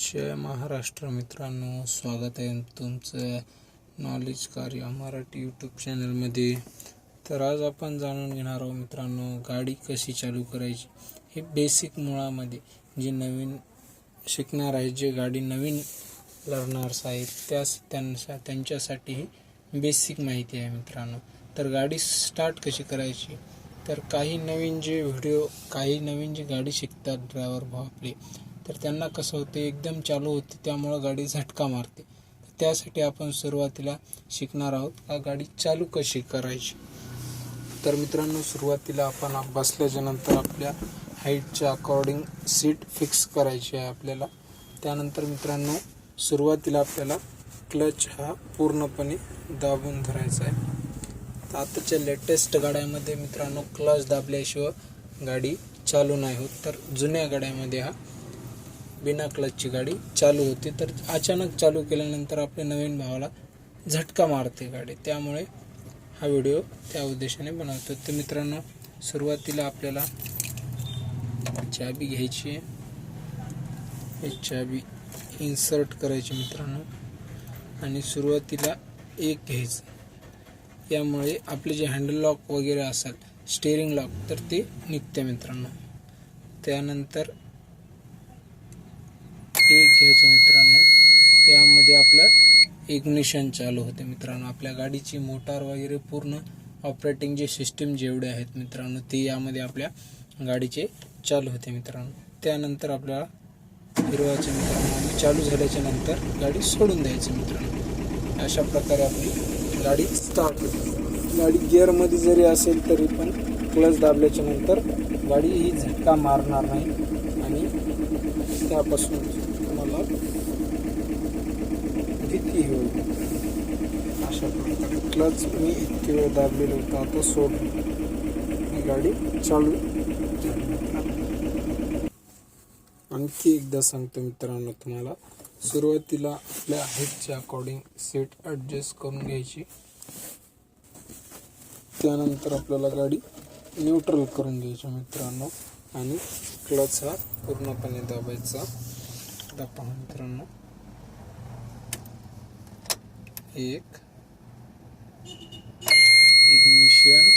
जय महाराष्ट्र मित्रांनो, स्वागत आहे तुमचं नॉलेज कार्य मराठी यूट्यूब चॅनलमध्ये. तर आज आपण जाणून घेणार आहोत मित्रांनो, गाडी कशी चालू करायची. हे बेसिक मुळामध्ये जे नवीन शिकणार आहे, जे गाडी नवीन लर्नर्स आहेत त्यांच्यासाठी ही बेसिक माहिती आहे मित्रांनो. तर गाडी स्टार्ट कशी करायची, तर काही नवीन जे गाडी शिकतात ड्रायव्हर भाऊ आपले, तर त्यांना कसं होते, एकदम चालू होते त्यामुळं गाडी झटका मारते. त्यासाठी आपण सुरुवातीला शिकणार आहोत का गाडी चालू कशी करायची. तर मित्रांनो, सुरुवातीला आपण बसल्याच्या नंतर आपल्या हाईटच्या अकॉर्डिंग सीट फिक्स करायची आहे आपल्याला. त्यानंतर मित्रांनो, सुरुवातीला आपल्याला क्लच हा पूर्णपणे दाबून धरायचा आहे. तर आताच्या लेटेस्ट गाड्यामध्ये मित्रांनो, क्लच दाबल्याशिवाय गाडी चालू नाही होत. तर जुन्या गाड्यामध्ये हा बिना क्लचची गाडी चालू होते. तर अचानक चालू केल्यानंतर आपल्या नवीन भावाला झटका मारते गाडी, त्यामुळे हा व्हिडिओ त्या उद्देशाने बनवतो. तर मित्रांनो, सुरुवातीला आपल्याला चाबी घ्यायची आहे. ही चाबी इन्सर्ट करायची मित्रांनो, आणि सुरुवातीला एक घ्यायचं. यामुळे आपले जे हँडल लॉक वगैरे असेल, स्टेअरिंग लॉक, तर ते निघते मित्रांनो. त्यानंतर एक घ्यायचं मित्रांनो. यामध्ये आपलं इग्निशन चालू होते मित्रांनो. आपल्या गाडीची मोटार वगैरे पूर्ण ऑपरेटिंग जे सिस्टीम जेवढे आहेत मित्रांनो, ते यामध्ये आपल्या गाडीचे चालू होते मित्रांनो. त्यानंतर आपल्याला फिरवायचं मित्रांनो, आणि चालू झाल्याच्या नंतर गाडी सोडून द्यायची मित्रांनो. अशा प्रकारे आपली गाडी स्टार्ट होते. गाडी गिअरमध्ये जरी असेल तरी पण क्लच दाबल्याच्या नंतर गाडी ही झटका मारणार नाही, आणि त्यापासून तुम्हाला भीती होईल. अशा प्रकारे क्लच मी इतके वेळ दाबलेलं होतं, आता सोडून गाडी चालू. आणखी एकदा सांगतो मित्रांनो तुम्हाला, सुरुवातीला आपल्या हाईटच्या अकॉर्डिंग सीट ॲडजस्ट करून घ्यायची. त्यानंतर आपल्याला गाडी न्यूट्रल करून घ्यायची मित्रांनो, आणि क्लच हा पूर्णपणे दाबायचा. दाबा मित्रांनो, एक इग्निशन,